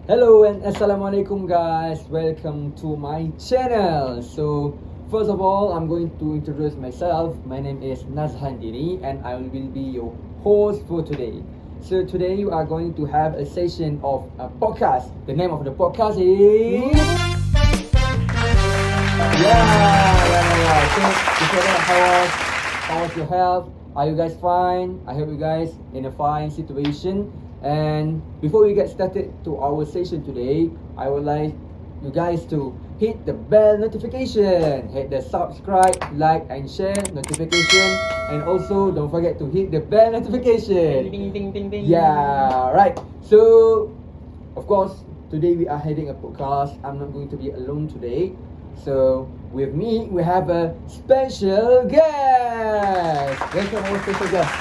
Hello and Assalamualaikum guys, welcome to my channel. So first of all, I'm going to introduce myself. My name is Nazhan Dini and I will be your host for today. So today we are going to have a session of a podcast. The name of the podcast is So before that, how was your health? Are you guys fine? I hope you guys in a fine situation. And before we get started to our session today, I would like you guys to hit the bell notification, hit the subscribe, like and share notification, and also don't forget to hit the bell notification. Ding ding ding ding. Yeah, right. So, of course, today we are having a podcast. I'm not going to be alone today. So, with me, we have a special guest. Welcome our special guest.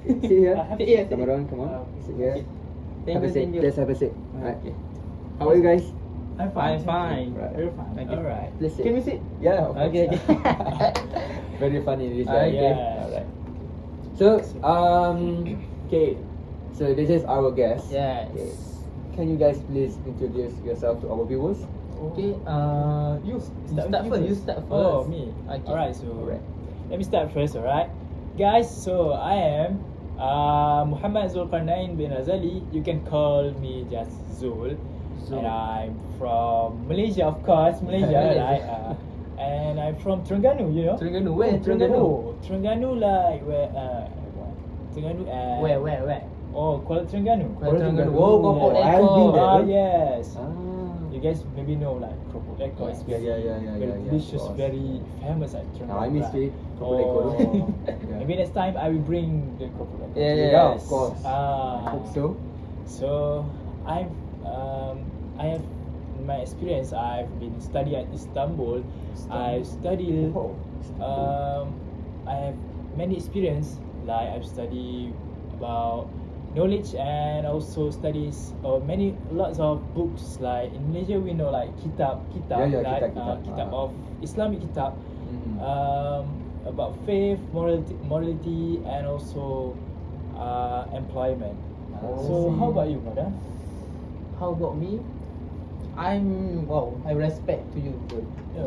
Sit here. Come on, come on. Sit here. Have a seat. Let's have a seat. Alright. How are you guys? I'm fine. Right. Very fine. Okay. Alright. Please sit. Can we sit? Yeah. Of course. Okay. Very funny this guy. Okay. Alright. So, okay. So this is our guest. Yes. Okay. Can you guys please introduce yourself to our viewers? Okay. You start first. You start first. Oh, me. Okay. Alright, so Alright. let me start first, alright? Guys, so I am Muhammad Zulkarnain bin Razali. You can call me just Zul. Zul. And I'm from Malaysia, of course, Malaysia, right? And I'm from Terengganu, you know? Terengganu. Where? Terengganu. Terengganu, like where? Terengganu and Where? Oh, Kuala Terengganu. Kuala Terengganu. Oh, Keropok I've been Lekor. there. Ah, yes. Ah. You guys maybe know like Keropok Lekor is Yeah, very, yeah, very of delicious, course. very famous at Terengganu. I miss right? it. Keropok Lekor. Oh, Yeah. maybe next time I will bring the Keropok Lekor. Yeah, Yeah, of course. I hope so. So I have in my experience. I've been studying at Istanbul. I've studied. Oh. I have many experience. Like I've studied about knowledge and also studies lots of books. Like in Malaysia, we know like kitab, Yeah, like kitab. kitab of Islamic kitab. Mhm. About faith, morality, and also employment. Oh, So I see. how about you, brother? How about me? I respect to you, bro.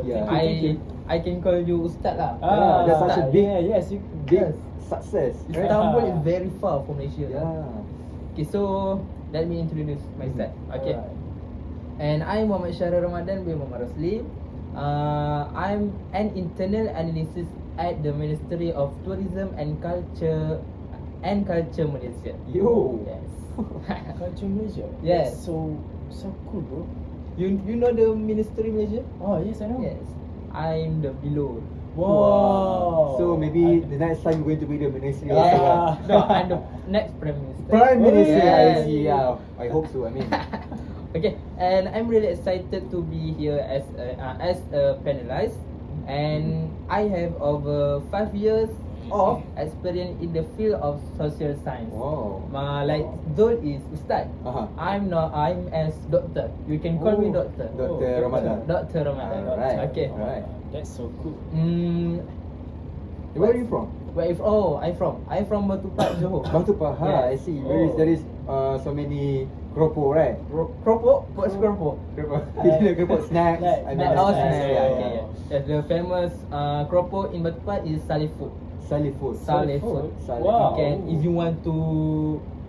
Yeah. Thank you. I can call you Ustaz lah. Ah, that's such a Ustaz. big- yes, you. Big Yes. success. Right? Istanbul is very far from Malaysia. Yeah. Okay, so let me introduce myself. Okay. Alright. And I'm Muhammad Syahrul Ramadan bin Muhammad Rosli. I'm an internal analysis at the Ministry of Tourism and Culture Malaysia. Yo. Yes. Culture Malaysia. Yes. That's so cool, bro. You know the Ministry Malaysia? Oh yes, I know. Yes. I'm the below. Wow. So maybe the next time you're going to be the ministry Yeah. also, No, I'm the next Prime Minister. Prime Minister, I Yes. see. Yeah, I hope so. I mean, Okay, and I'm really excited to be here as a panelist, and I have over 5 years of experience in the field of social science. wow. Like Zul is Ustaz. Uh-huh. I'm as doctor. You can call me Oh, doctor. Dr. Ramadan. Dr. Ramadan. Alright. Okay. Alright. That's so cool. Where are you from? I'm from Batupat, Johor. Batu Pahat. I Yes. see. Oh. There is so many keropok, right? Keropok? What's keropok? Keropok. Keropok snacks. Like- I mean, Like our snacks, snack. yeah, Okay, yeah. Yes, the famous keropok in Batupat is Saleh Food. Salih Food. Saleh Food. Saleh Wow. You can, if you want to,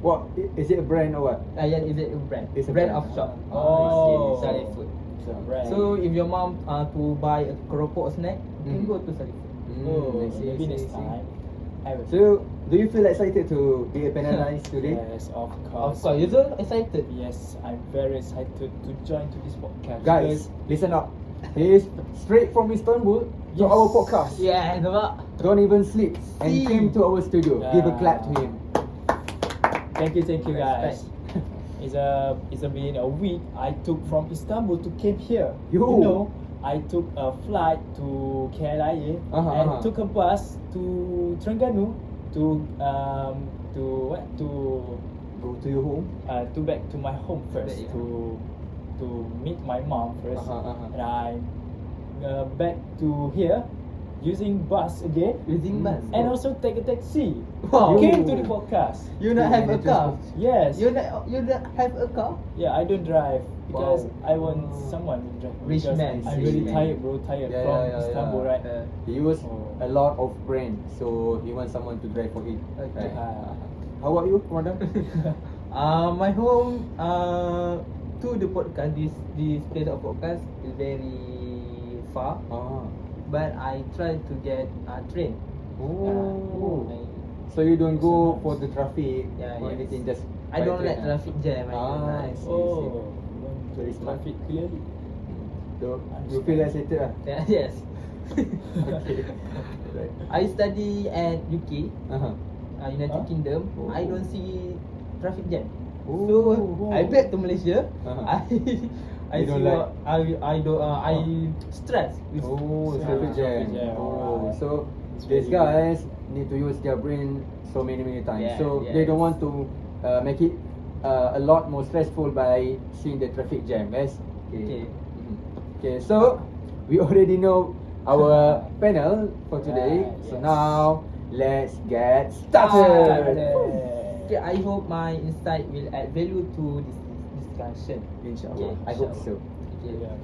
What is it? A brand or what? yeah, is it a brand? It's a brand brand. of shop. Oh. Saleh Food. Right. So if your mom to buy a keropok snack, you can Mm. go to Saleh Food. Oh, I see, I maybe see, I next see. time. I will. So, do you feel excited to be a panelist today? Yes, of Of course. course, you're so excited. Yes, I'm very excited to join to this podcast. Guys, listen up. He is straight from Istanbul to Yes. our podcast. Yeah, nampak? Don't even sleep and See. came to our studio. Give a Yeah. clap to him. Thank you, guys. Respect. It's been a week. I took from Istanbul to came here. Yo. You know, I took a flight to KLIA and took a bus to Terengganu to what Go to your home. to back to my home first Yeah. to meet my mom first. Uh-huh. And I back to here using bus again. Using bus. And also take a taxi. Wow. Came to the podcast. You not have a car. Yes. You not have a car. Yeah, I don't drive because Wow. I want someone to drive. Rich because man. I'm Rich really man. tired, bro. Tired from Istanbul, right? He use Oh. a lot of brand, so he wants someone to drive for him. Okay. Right? How about you, Ramadan? My home to the podcast, this place of podcast is very far, Ah. but I try to get train. Oh. I- So you don't go So for the traffic Yeah, or yes. anything, just I by don't train, like traffic jam. I don't Ah, like. I see. Oh, Very smart. traffic clearly. So you feel excited lah. Yeah, yes. Okay. Right. I study at UK, Uh-huh. United Huh? Kingdom. Oh. I don't see traffic jam. Oh, So wow. I back to Malaysia. Uh-huh. I You don't see like- I do I stress with Oh, So, traffic jam. traffic jam, Oh, alright. so It's these really guys need to use their brain so many times. Yeah, So they don't yes. want to make it a lot more stressful by seeing the traffic jam. Yes. Okay. Mhm. Okay. So we already know our panel for today. Right, So yes. now let's get started. Okay, I hope my insight will add value to this discussion. Inshallah. Okay, I hope inshallah. so. Okay. Yeah.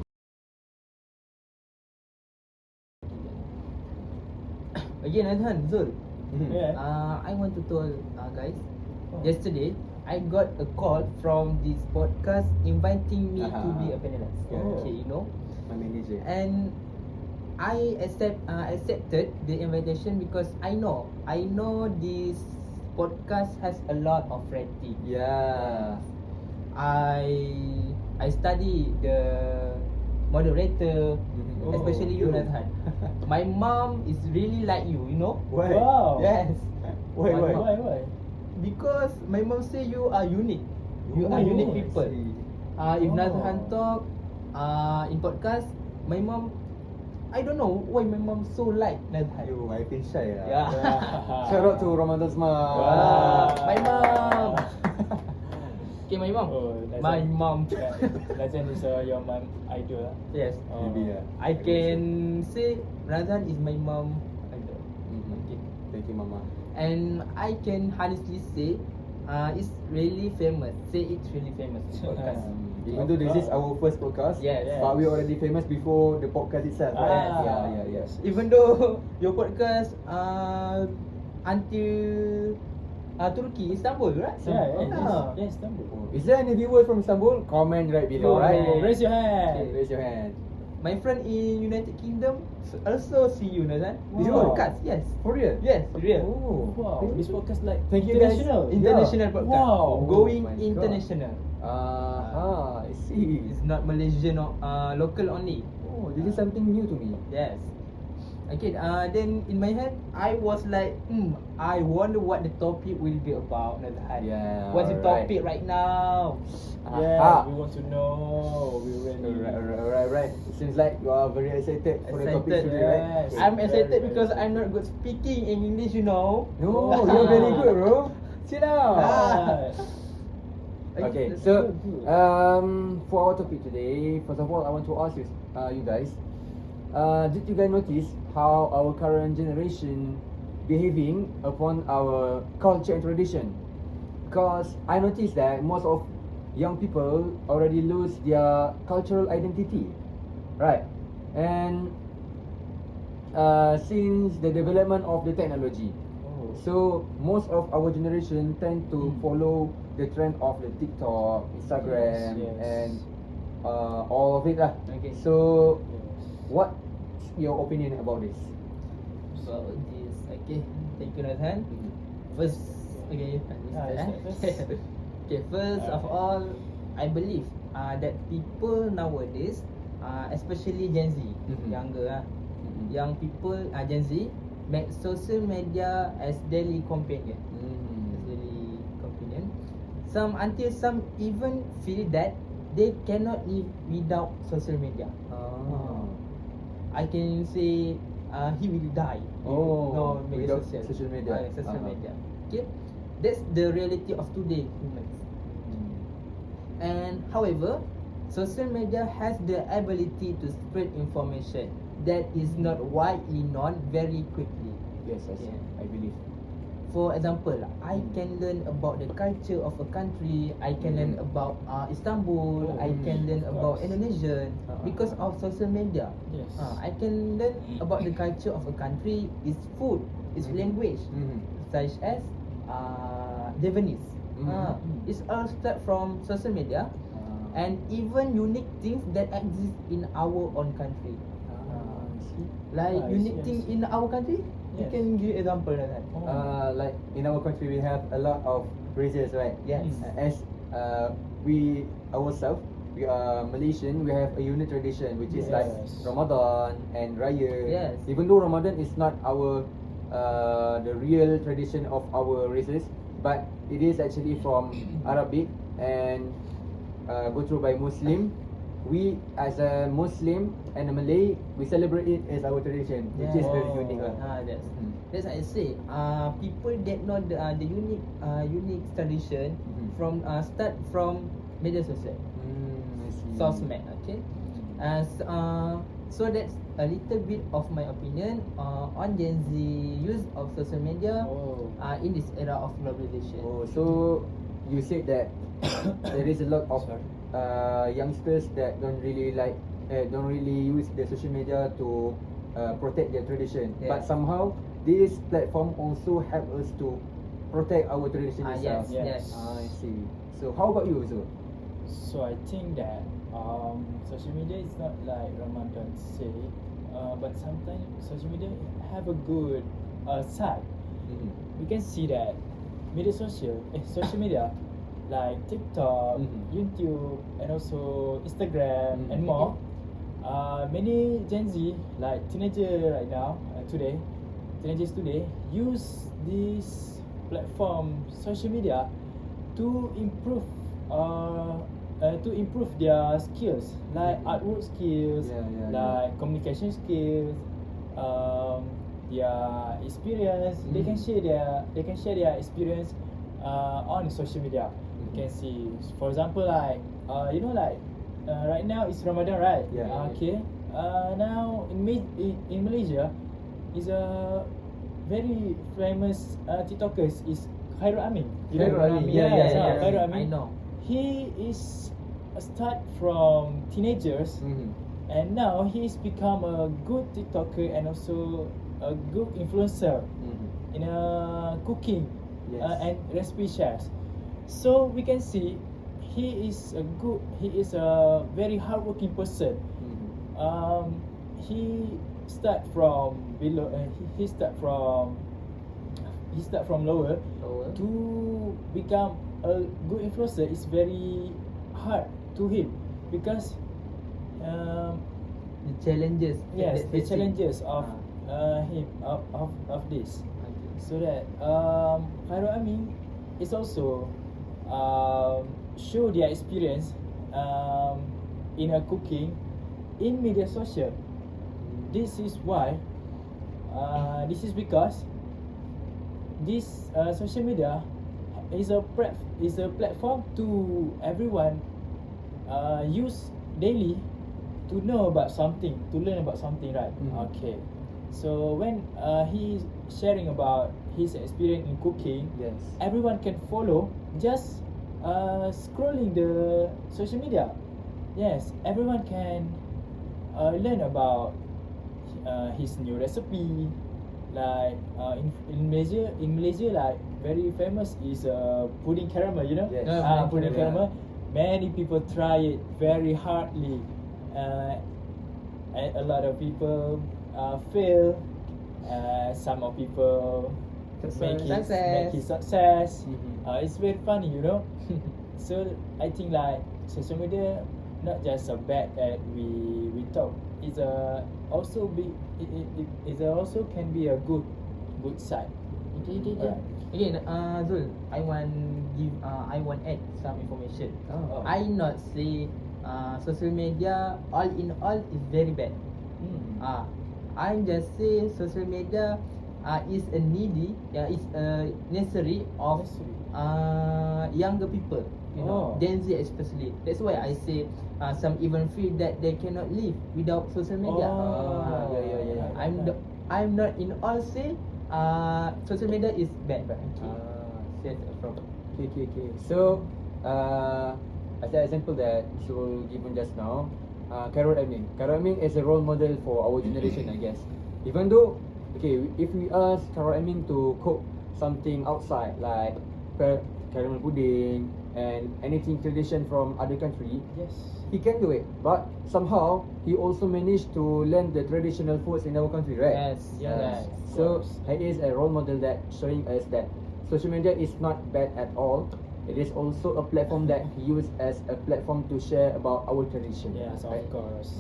Again, Adhan, Zul. Mhm. Yeah. I want to tell guys. Oh. Yesterday, I got a call from this podcast inviting me to be a panelist. Oh. Okay, you know, My manager. and I accepted the invitation because I know this podcast has a lot of rating. Yeah. I study the moderator, Mhm. especially Oh, you, you. Nathan. My mom is really like you know. Why? Wow. Yes. Why? My Why? mom- Why? Because my mom say you are unique. You are Oh, unique I people. see. If Oh. Nathan talk in podcast, my mom, I don't know why my mom so like Nathan. You, I feel shy lah. Yeah. Shout out to Ramadan's mom. My mom. Okay, my mom. Oh, My mom. Legend is your mom idol. Yes. Oh. Maybe I can say Razan is my mom idol. Mhm. Okay. Thank you, Mama. And I can honestly say it's really famous. Say it's really famous this podcast. Even though this is our first podcast, Yes. but we already famous before the podcast itself, right? Ah. Yeah. Even though your podcast until Turkey, Istanbul, right? Yes, Istanbul. Is there any viewers from Istanbul? Comment right below, right? Comment. Raise your hand. Okay. Raise your hand. My friend in United Kingdom also see you, Nazan. This Wow. podcast, yes. For real? Yes, real. Oh. Wow, this podcast like Thank you, guys. international. International podcast. Wow. Going Oh my God. international. I see. It's not Malaysian or local only. Oh, this is something new to me. Yes. Okay, then in my head, I was like, I wonder what the topic will be about, Nazan. Yeah, What's the alright. topic right now? Yeah, Aha. we want to know. We really. Alright. It seems like you are very excited for the topic Excited, today, right? yes. I'm Very, excited very because excited. I'm not good speaking in English, you know. No, you're very good, bro. Sit down. Ah. Okay, That's so good. for our topic today, first of all, I want to ask you guys, did you guys notice how our current generation behaving upon our culture and tradition? Because I noticed that most of young people already lose their cultural identity, right? And since the development of the technology, Oh. so most of our generation tend to follow the trend of the TikTok, Instagram, Yes. and all of it lah. Okay. So, Yes. what's your opinion about this? So this, okay. Thank you, Nathan. First, okay. Okay, first of all, I believe that people nowadays, especially Gen Z, Mhm. younger, young people, Gen Z, make social media as daily companion. As daily companion. Until some even feel that they cannot live without social media. I can say he will die. Oh, no, without social media. Social Uh-huh. media. Okay, that's the reality of today humans. And however, social media has the ability to spread information that is not widely known very quickly. Yes, Yeah. I believe. For example, I can learn about the culture of a country. I can learn about Istanbul. I can learn Of about course. Indonesian because of social media. Yes. I can learn about the culture of a country, its food, its language, such as Javanese. It's all start from social media, and even unique things that exist in our own country. Like Nice, unique yes. thing in our country. You Yes. can give example of that. Like in our country, we have a lot of races, right? Yes. As we ourselves, we are Malaysian. We have a unique tradition, which is like Yes. Ramadan and Raya. Yes. Even though Ramadan is not our the real tradition of our races, but it is actually from Arabic and go through by Muslim. We as a Muslim and a Malay, we celebrate it as our tradition, which is very Oh. unique. That's I say. People that know the unique tradition from start from media social, I see. sosmed. Okay. So that's a little bit of my opinion on Gen Z use of social media Oh. in this era of globalization. Oh, so you said that there is a lot of Sorry. youngsters that don't really use the social media to protect their tradition. Yeah. But somehow this platform also help us to protect our tradition Yes, itself. yes. I see. So how about you, Zul? So I think that social media is not like Ramadan say, but sometimes social media have a good side. We can see that social media like TikTok, YouTube, and also Instagram and more. Many Gen Z, like teenager right now, teenagers today, use this platform, social media, to improve their skills, like artwork skills, Yeah. like communication skills, their experience. They can share their experience on social media. You can see, for example, like right now it's Ramadan, right? Yeah. Okay. Now in Malaysia, is a very famous TikTokers is Khairul Amin. You know Khairul Amin, Yes, yeah. Khairul Amin. I know. He is start from teenagers, and now he's become a good TikToker and also a good influencer in cooking Yes. and recipe shares. So we can see he is a very hardworking person. He start from below. He start from lower Lower. to become a good influencer. Is very hard to him because The challenges. yes, that the facing. challenges of him of this. So that Khairul Amin is also show their experience in a cooking in media social. This is why this is because this social media is a platform to everyone use daily to know about something, to learn about something, right? Okay. So when he sharing about his experience in cooking, Yes. everyone can follow just scrolling the social media. Yes, everyone can learn about his new recipe. Like in Malaysia, like very famous is pudding caramel. You know, Yes. pudding Yeah. caramel. Many people try it very hardly, and a lot of people fail. Some of people make it success. It's very funny, you know. So I think like social media not just a bad that we talk. It's a also be it also can be a good side. Okay. Alright. Okay, Zul, I want add some information. Oh. I not say social media all in all is very bad. I'm just say social media is a needy, is a necessary of younger people, you know, Oh. Gen Z especially. That's why I say some even feel that they cannot live without social media. Oh. Yeah. I'm not in all say social media is bad. Okay. That's a problem. Okay. So, as an example that so given just now, Carol Amin. Carol Amin is a role model for our generation, I guess. Even though, okay, if we ask Carol Amin to cook something outside like caramel pudding and anything tradition from other country, Yes. he can do it. But somehow he also managed to learn the traditional foods in our country, right? Yes. Yes. So Of course. he is a role model that showing us that social media is not bad at all. It is also a platform that he used as a platform to share about our tradition. Yes, of right? course.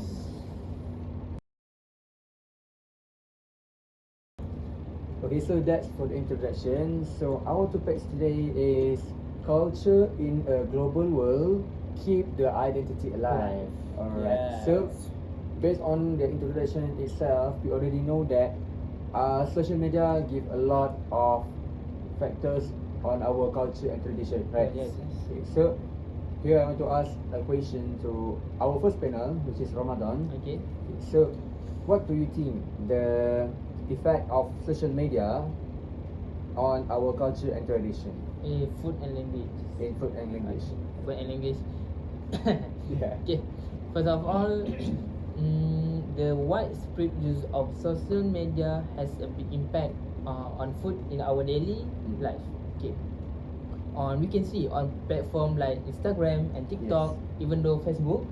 Okay, so that's for the introduction. So our topic today is culture in a global world. Keep the identity alive. Alright. So Yes. based on the introduction itself, we already know that social media give a lot of factors on our culture and tradition, right? Yes. Okay, so here I want to ask a question to our first panel, which is Ramadan. Okay. So, what do you think the effect of social media on our culture and tradition Food and language. in food and language? Food and language. Yeah. Okay. First of all, the widespread use of social media has a big impact on food in our daily life. Okay. We can see on platform like Instagram and TikTok, even though Facebook.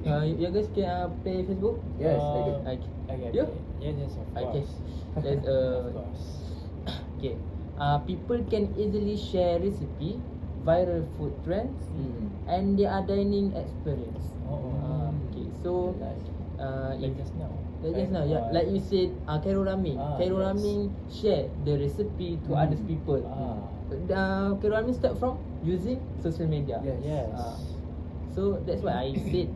You guys can play Facebook? Yes, I do. Okay. Okay. You? Yes, of Okay. course. There's Of course. okay. People can easily share recipe, viral food trends, and their dining experience. Okay. So, Nice. Like just now. just now, yeah, like you said, Carol Ramin. Carol yes. Ramin share the recipe to other people. Carol Ramin start from using social media. Yes. Yes. So that's why I said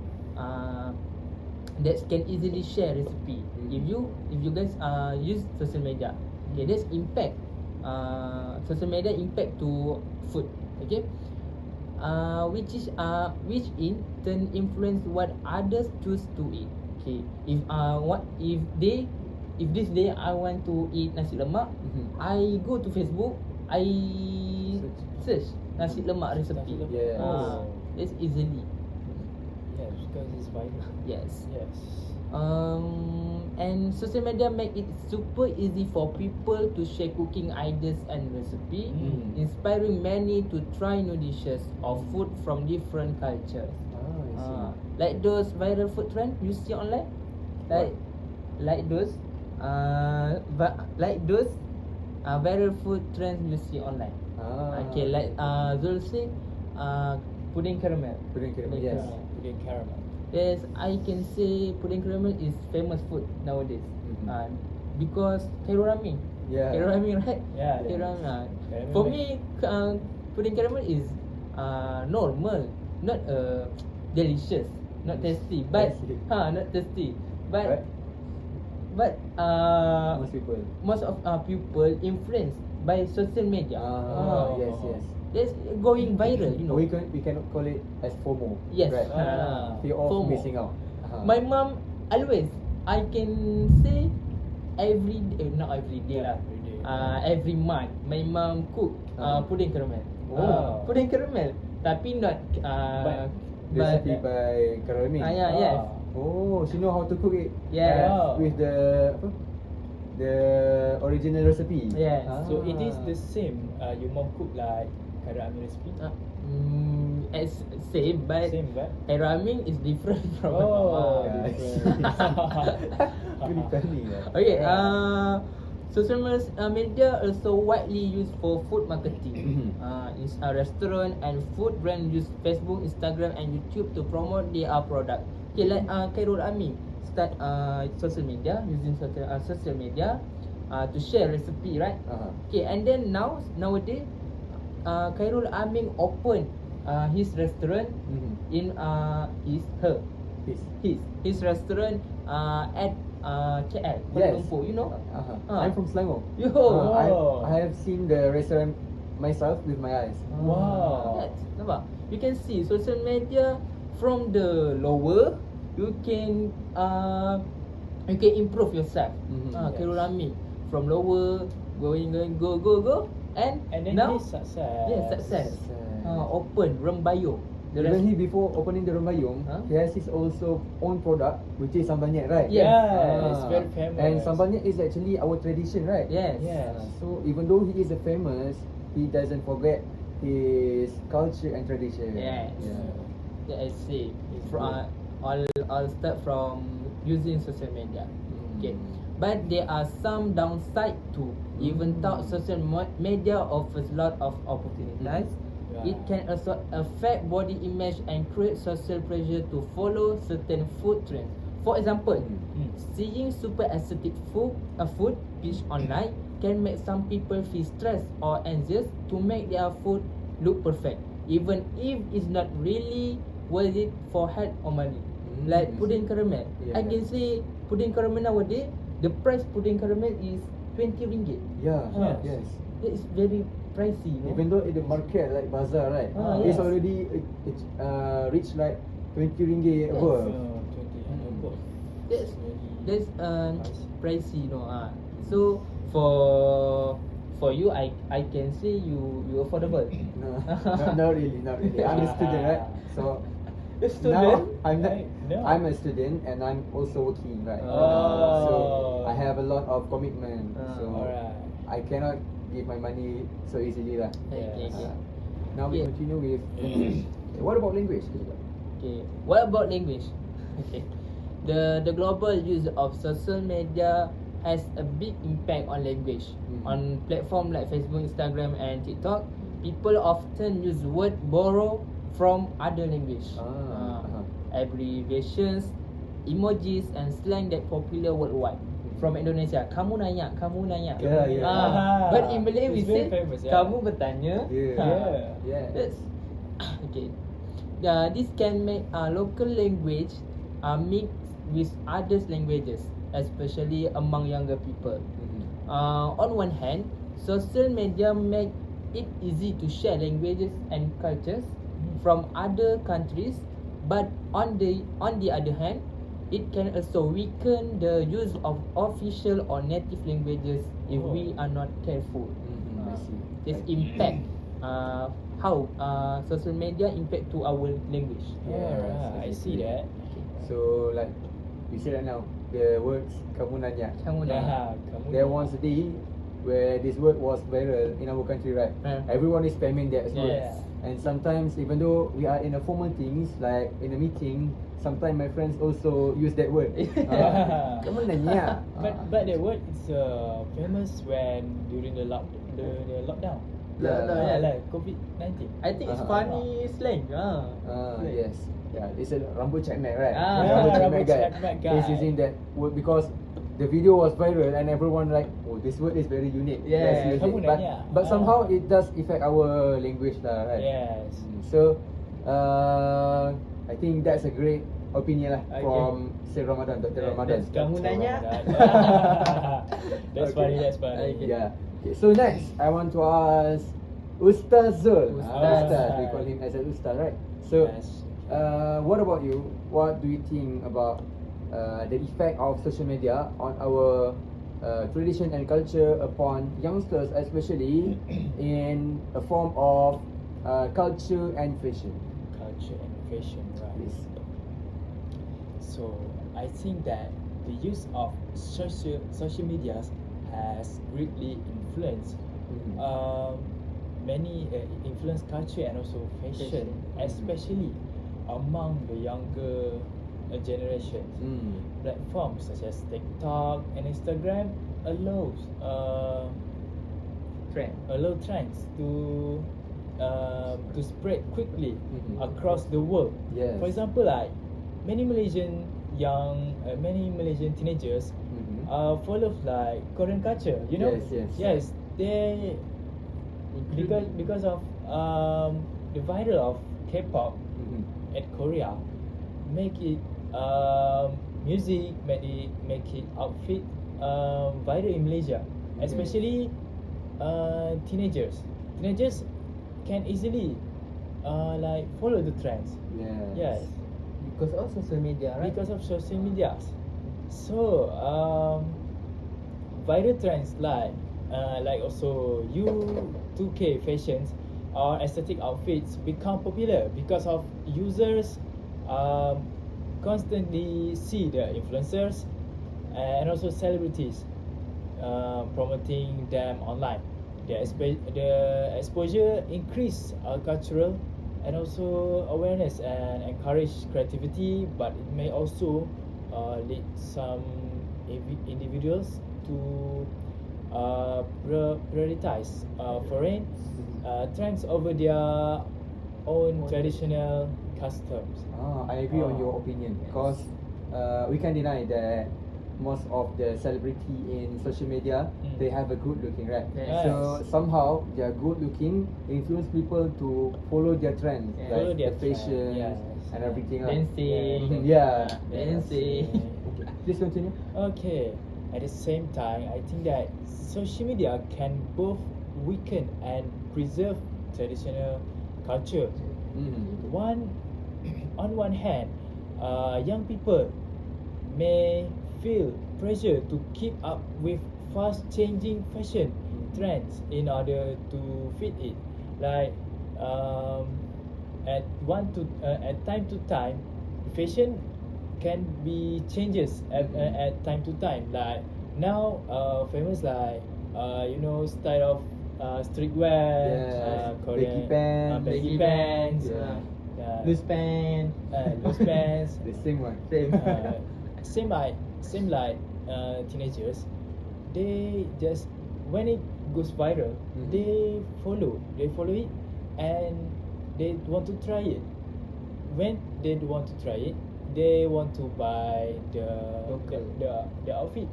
that can easily share recipe. If you guys use social media, okay, there's impact. Social media impact to food. Okay. Which in turn influence what others choose to eat. Okay. If this day I want to eat nasi lemak, I go to Facebook, I search nasi lemak recipe. Nasi lemak. Yes. That's easily. Yes, because it's viral. Yes. Yes. And social media make it super easy for people to share cooking ideas and recipe, inspiring many to try new dishes or food from different cultures. I see. Like those viral food trend you see online, like those viral food trends you see online. Okay, like Zul say, pudding caramel. Pudding caramel, Pudding yes. caramel. Pudding caramel. Yes, I can say pudding caramel is famous food nowadays. Because Carol Ramin. Yeah. Carol Ramin, right? Yeah, Carol yes. Ramin. Caramel For make- me, pudding caramel is normal, not delicious, not tasty. But Tasty. not tasty. Right. But Most people. most of people influenced by social media. Yes. That's going viral, you know. We cannot call it as FOMO. Yes. Right. Fear of FOMO. missing out. My mom always, I can say not every day lah. Every day. Every month my mom cook pudding caramel. Oh. Pudding caramel, tapi not Recipe by Karami. yeah, yes. Oh, she know how to cook it. Yes. With the the original recipe. Yes. So it is the same. Your mom cook like Karami recipe. As same, but Same, but ramen is different from my Oh, mom. Really funny. Okay, social media also widely used for food marketing. Is a restaurant and food brand use Facebook, Instagram, and YouTube to promote their product. Okay, like Khairul Amin start social media using social media to share recipe, right? Okay, and then nowadays, Khairul Amin open his restaurant in his restaurant at KL, Kuala Yes. Lumpur, you know? I'm from Selangor. Yo. Oh. I have seen the restaurant myself with my eyes. Wow. Yes, nampak? You can see social media from the lower, you can improve yourself. Mhm. Khairul Rami from lower going go and And then now he's success. yes, success. Success. Open Rembayung. The Even rest- he before opening the Rembayung, Huh? he has his also own product which is sambal nyet, right? Yes. Yeah, it's very famous. And sambal nyet is actually our tradition, right? Yes. Yes. So even though he is a famous, he doesn't forget his culture and tradition. Yes. Yeah. That I see. It's I'll start from using social media. Okay. But there are some downside too. Even though social media offers a lot of opportunities, it can also affect body image and create social pressure to follow certain food trends. For example, seeing super aesthetic food pitched online can make some people feel stressed or anxious to make their food look perfect, even if it's not really worth it for health or money. Like pudding caramel. Yeah. I can say pudding caramel nowadays, the price pudding caramel is 20 ringgit. Yeah. Yes. Yes. That is very pricey, you know? Even though in the market like bazaar, right? Yes. It's already reach like 20 ringgit Yes. above. 20 and above. That's It's that's very pricey, you know. So for you, I can say you affordable. No, not really, not really. I'm a student, right? So A student? now I'm not. No. I'm a student and I'm also working, right? Oh. So I have a lot of commitment. So Alright. I cannot give my money so easily, lah. Okay, okay. Now we Yeah. continue with. What about language? Okay. What about language? Okay. The global use of social media has a big impact on language. On platform like Facebook, Instagram, and TikTok, people often use word borrow from other language. Abbreviations, emojis, and slang that popular worldwide. From Indonesia, kamu nanya. Yeah, yeah. But in Malay we It's very say, famous, yeah. kamu bertanya. Yeah. Yeah. That's okay. This can make local language mix with others languages, especially among younger people. On one hand, social media make it easy to share languages and cultures from other countries, but on the other hand, it can also weaken the use of official or native languages if we are not careful. I see. This impact how social media impact to our language. Alright, I see that. So like you said right now, the words kamu nanya. Kamu nanya. There was a day where this word was viral in our country, right? Everyone is spamming that word. Yes. And sometimes even though we are in a formal things like in a meeting, sometimes my friends also use that word. Kamu nanya. But the word is famous when during the lockdown. Yeah. Like COVID-19. I think it's funny slang. Yes. Yeah, it's a rambut cakmat, right? Rambut cakmat guy. He's using that word because the video was viral and everyone like, oh, this word is very unique. Yeah, Let's use kamu it. nanya. But somehow it does affect our language lah, right? Yes. So, I think that's a great opinion lah Okay. from Sir Ramadan, Dr. Ramadan. Kamu nanya. That's funny. That's funny. Okay. Yeah. Okay, so next, I want to ask Ustaz Zul. Ustaz. We call him as an Ustaz, right? So, Yes. what about you? What do you think about the effect of social media on our tradition and culture upon youngsters, especially in a form of culture and fashion? Culture and fashion, right? Please. So I think that the use of social media has greatly influenced many influence culture and also fashion, especially among the younger generations. Platforms such as TikTok and Instagram allows trends to spread quickly across the world. Yes. For example, like many Malaysian teenagers follow like Korean culture. You know, Yes. They because of the viral of K-pop at Korea, make it music, make it outfit viral in Malaysia, especially teenagers. Teenagers can easily like follow the trends. Yes, Because of social media, right? because of social media. So viral trends like also U2K fashions or aesthetic outfits become popular because of users constantly see the influencers and also celebrities promoting them online. The exposure increase cultural and also awareness and encourage creativity, but it may also lead some individuals to prioritize foreign trends over their own traditional customs. I agree on your opinion because we can deny that most of the celebrity in social media they have a good looking, right? Yes. So somehow their good looking influence people to follow their trends, Yes. Follow like their the fashion trend, yes. and everything. Right? Dancing. Yeah. Dancing. Please continue. Okay. At the same time, I think that social media can both weaken and preserve traditional culture. On one hand, young people may feel pressure to keep up with fast changing fashion trends in order to fit it. Like at time to time, fashion can be changes at time to time. Like now, famous like style of streetwear, Baggy Korean pants. baggy pants, Loose pants. loose pants. The same one. Same. Same like teenagers. They just when it goes viral, Mhm. they follow it, and they want to try it. When they want to try it, they want to buy Local. the outfit.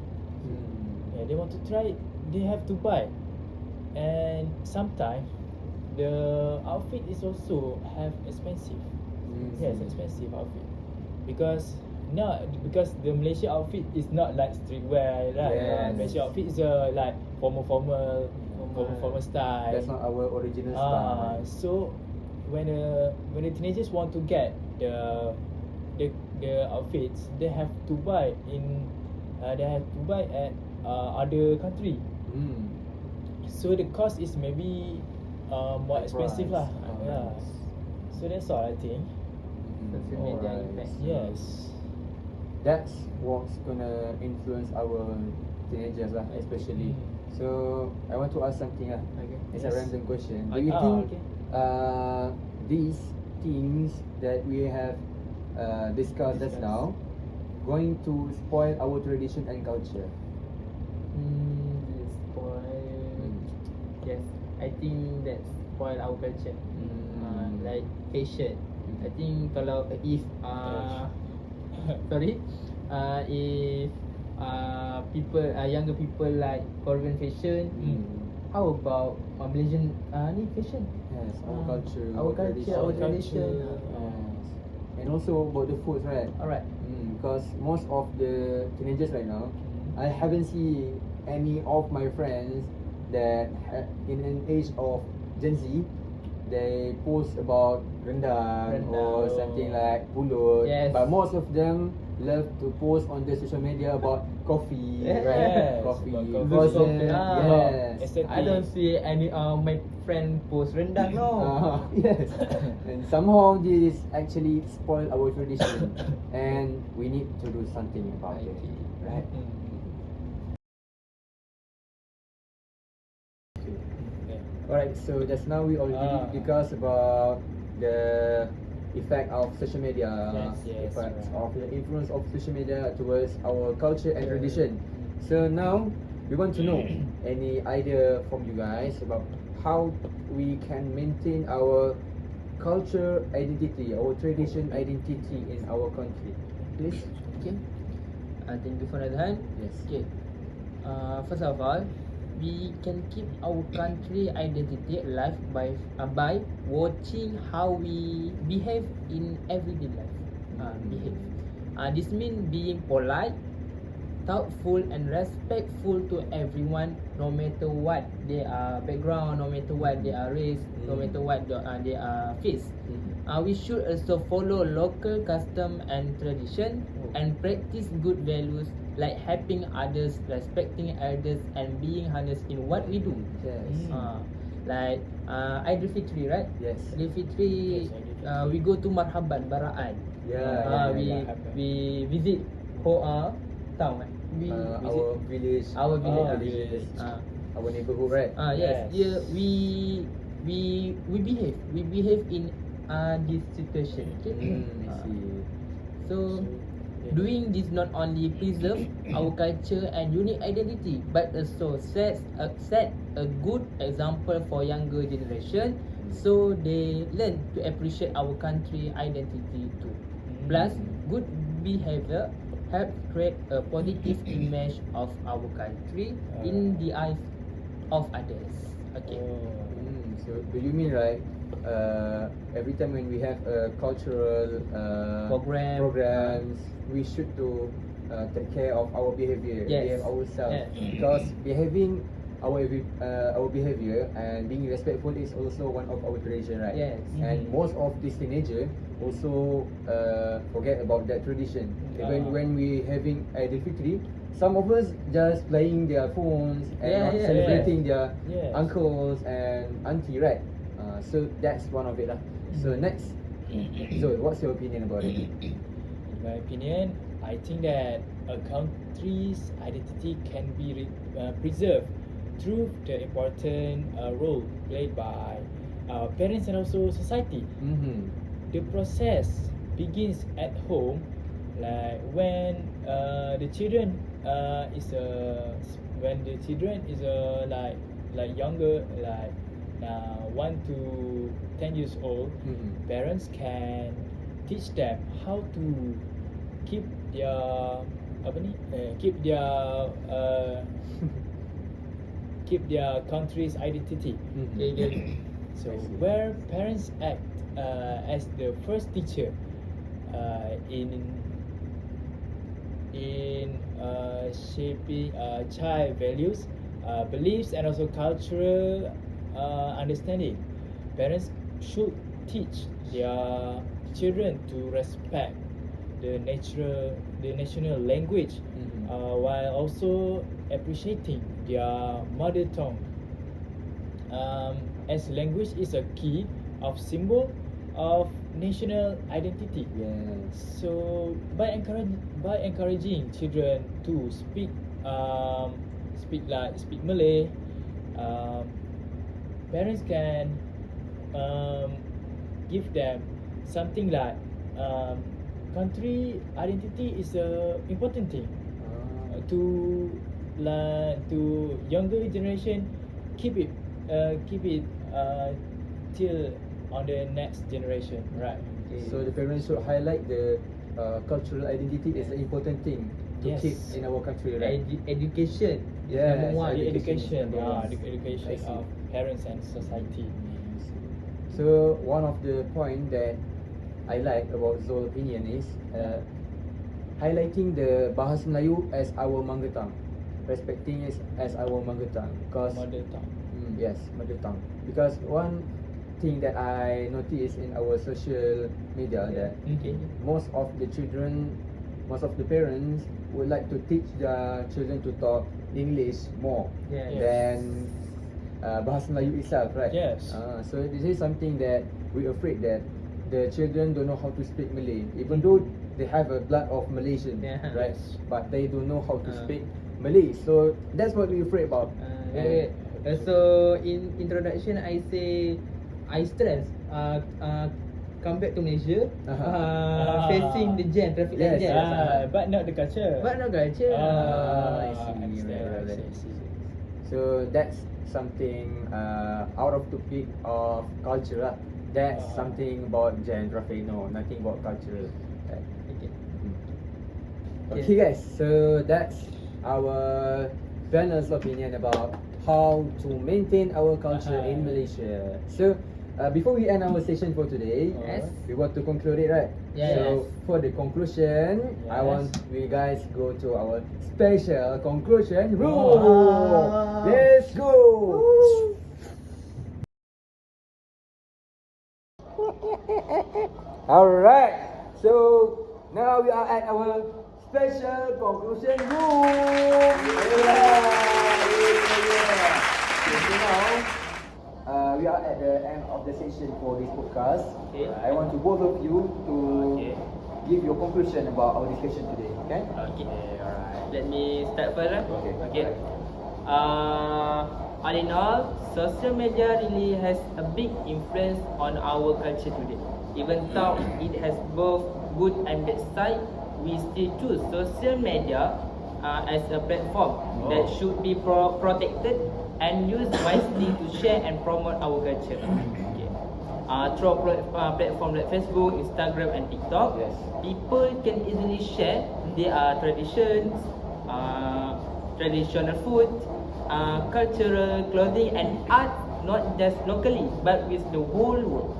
Mm. Yeah, they want to try it. They have to buy, and sometimes the outfit is also have expensive. Mm. Yes, expensive outfit because the Malaysia outfit is not like streetwear, right? Yes. Malaysia outfit is like formal style. That's not our original style. So when the teenagers want to get the outfits, they have to buy at other country. Mm. So the cost is maybe more The expensive price. lah. Yeah. So that's all I think. Social media Alright. impact. Yes. That's what's gonna influence our teenagers lah, especially. So I want to ask something lah. Okay. It's a Yes. random question. Do Okay. you think Okay. these things that we have discussed just now going to spoil our tradition and culture? Spoil. Yes, I think that spoil our culture. Like fashion. I think kalau if sorry, if people younger people like Korean fashion, how about Malaysian ni fashion? Yes, our culture, our culture, our tradition. Yes. And also about the foods, right? Alright. Because most of the teenagers right now, I haven't seen any of my friends that in an age of Gen Z, they post about rendang or Rendang. something like pulut. Yes. But most of them love to post on the social media about coffee, Yes. right? Coffee, About frozen, coffee. yes. Aesthetic. I don't see any my friend post rendang no. Yes. And somehow this actually spoil our tradition, and we need to do something about it, right? Alright, so just now we already discussed about the effect of social media, Yes, effect right. of the influence of social media towards our culture and tradition. So now we want to know any idea from you guys about how we can maintain our culture identity, our tradition identity in our country. Please. Okay. Thank you for that hand. Yes. Okay. First of all, we can keep our country identity alive by watching how we behave in everyday life. Behave. This means being polite, thoughtful and respectful to everyone, no matter what their background, no matter what their race, no matter what their face. We should also follow local custom and tradition and practice good values like helping others, respecting elders and being honest in what we do. Yes. Like Aidilfitri, right? Yes. Aidilfitri, Yes, Aidilfitri. we go to Marhaban Baraan. Yeah, We visit Hoa town. We our village. our village. village. Our neighborhood, right? Yes. Yes. Yeah, we behave in this situation. Okay. I see. So doing this not only preserve our culture and unique identity, but also set a good example for younger generation, so they learn to appreciate our country identity too. Plus, good behavior help create a positive image of our country in the eyes of others. Okay. So do you mean, right? Every time when we have a cultural programs, we should to take care of our behavior, Yes. behave ourselves, Yes. because behaving our behavior and being respectful is also one of our tradition, right? Yes. And most of these teenagers also forget about that tradition. Even when we having Aidilfitri, some of us just playing their phones and Yeah, not yeah, celebrating their Yes. uncles and auntie, right? So that's one of it lah. So next, Zul, what's your opinion about it? In my opinion, I think that a country's identity can be preserved through the important role played by parents and also society. The process begins at home, like when the children is like younger, like 1 to 10 years old. Parents can teach them how to keep their keep their country's identity. So I see. where parents act as the first teacher in shaping child values, beliefs and also cultural understanding. Parents should teach their children to respect the national language, while also appreciating their mother tongue, as language is a key of symbol of national identity. Yes. So by encouraging children to speak Malay, parents can give them something like country identity is a important thing to younger generation. Keep it till on the next generation, right? So the parents should highlight the cultural identity is an important thing to Yes. keep in our country, right? Education is Yes, number one. The education education, is number one. the education I see. of parents and society. So one of the point that I like about Zul's opinion is highlighting the Bahasa Melayu as our mother tongue, respecting it as our mother tongue, because Mother tongue. yes, mother tongue. Because one thing that I noticed in our social media that most of the parents would like to teach their children to talk English more Yes. than Bahasa Melayu itself, right? Yes. So this is something that we're afraid that the children don't know how to speak Malay, even though they have a blood of Malaysian, Yeah. right? Yes. But they don't know how to speak Malay. So that's what we're afraid about. Wait. So in introduction, I stress come back to Malaysia, facing the traffic light Yes, jam. But not the culture. But no culture. I see. Understand, Right. I see. So that's something out of topic of culture lah. That's something about Jan traffic. No, nothing about culture. Right. Okay. Okay guys, so that's our panel's opinion about how to maintain our culture in Malaysia. So before we end our session for today, Yes. we want to conclude it, right? Yes. So for the conclusion, I Yes. want we guys go to our special conclusion room. Ah. Let's go. All right. So now we are at our special conclusion room. So now we are at the end of the session for this podcast. Okay. I want to both of you to Okay. give your conclusion about our discussion today. Okay? Okay, alright. Let me start first. Okay. Okay. All in all, social media really has a big influence on our culture today. Even though it has both good and bad side, we still choose social media as a platform that should be protected and used wisely to share and promote our culture. Okay. Through platforms like Facebook, Instagram, and TikTok, Yes. people can easily share their traditions, traditional food, cultural clothing, and art, not just locally but with the whole world.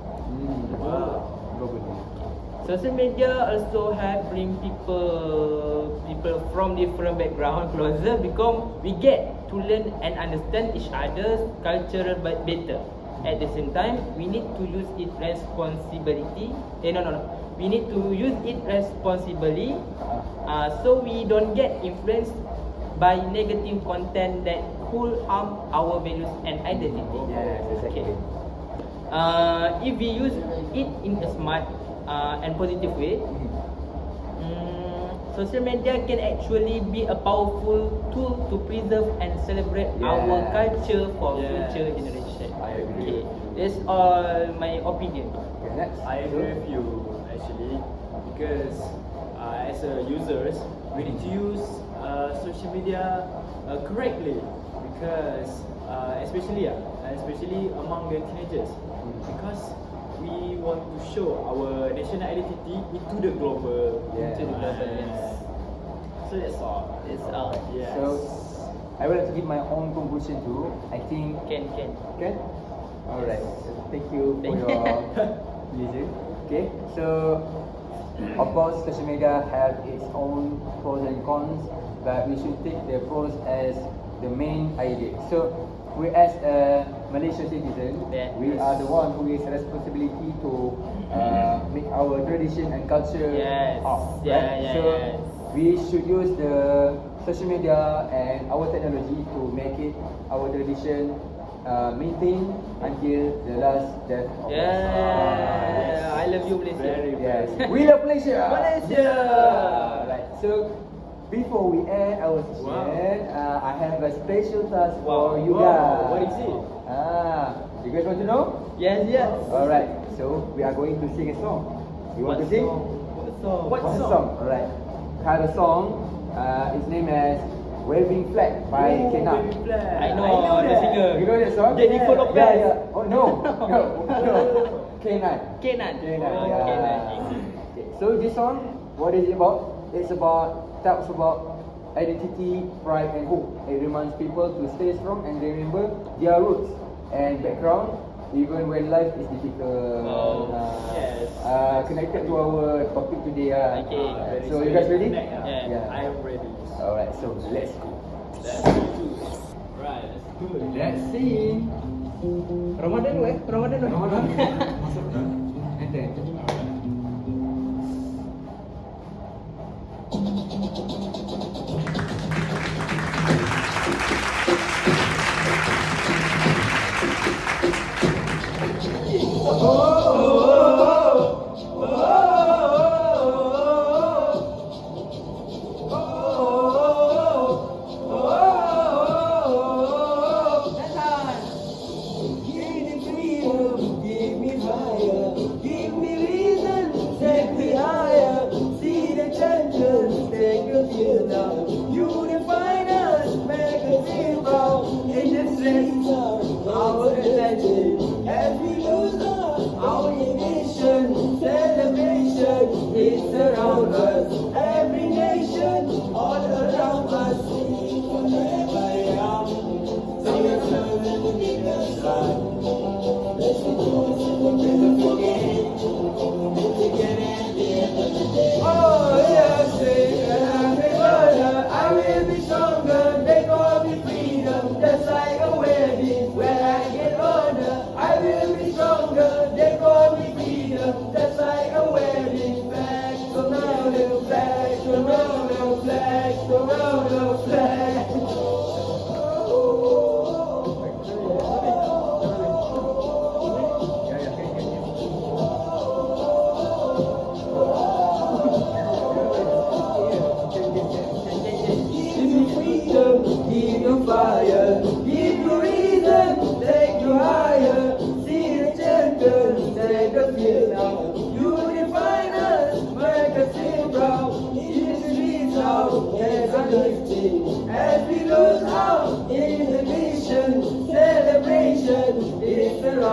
Wow. Social media also help bring people from different background closer because we get to learn and understand each other's culture better. At the same time, we need to use it responsibility. We need to use it responsibly, so we don't get influenced by negative content that could harm our values and identity. Yes, exactly. Okay. If we use it in a smart and positive way, social media can actually be a powerful tool to preserve and celebrate our Yes. culture for Yes. future generation. I agree. Okay, that's all my opinion. Okay, next. I agree with you actually, because as a users, we need to use social media correctly, because especially among the teenagers, because we want to show our national identity into the global. Yeah. To the global, yes. So that's all. That's all. Yes. So I would like to give my own conclusion too. I think Can. okay. Alright. So thank you for Thank your listen. Okay. So of course social media have its own pros and cons, but we should take the pros as the main idea. So we as a Malaysian citizen, Yeah. we are the one who is responsibility to make our tradition and culture Yes. up, Yeah, right? yeah, So yes. we should use the social media and our technology to make it our tradition maintain until the last death of us. Yeah, I love you, Malaysia. Very, Yes, very. we love Malaysia. Malaysia. Right. So before we end our session, I have a special task for you Wow. guys. What is it? You guys want to know? Yes. Alright. So we are going to sing a song. You want to sing? What song? What One song? Alright. Have a song. It's named as Waving Flag by Oh, Kena. baby flag. I know the that. singer. You know that song? Jennifer Yeah, Lopez. Yeah. Oh no. No. K9. Kenan. K9. Oh, Yeah. Kenan. Okay. So this song, what is it about? It's talks about identity, pride and hope. It reminds people to stay strong and remember their roots and background even when life is difficult. Oh, yes. Connected to our topic today. Okay. Very So you guys sweet. ready? Yeah. I am ready. Alright, so let's go. Let's do it. Right, let's do it. Let's sing. Ramadan tu Ramadan tu. Enter.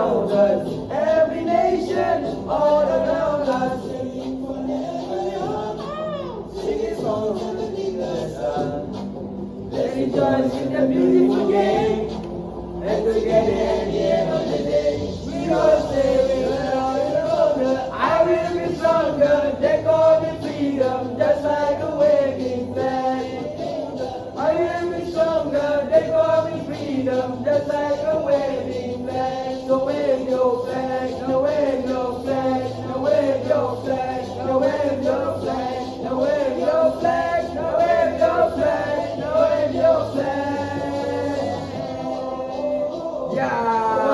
around us, every nation all around us. Singing songs to the sun. Let's rejoice in the beautiful game, and together at the end of the day, we all say we will all be stronger. I will be stronger. They call me freedom, just like a waving flag. I will be stronger. They call me freedom, just like a waving flag. So wave your flag, now wave your flag, now wave your flag, now wave your flag, now wave your flag, now wave your flag, now wave your flag. Yeah.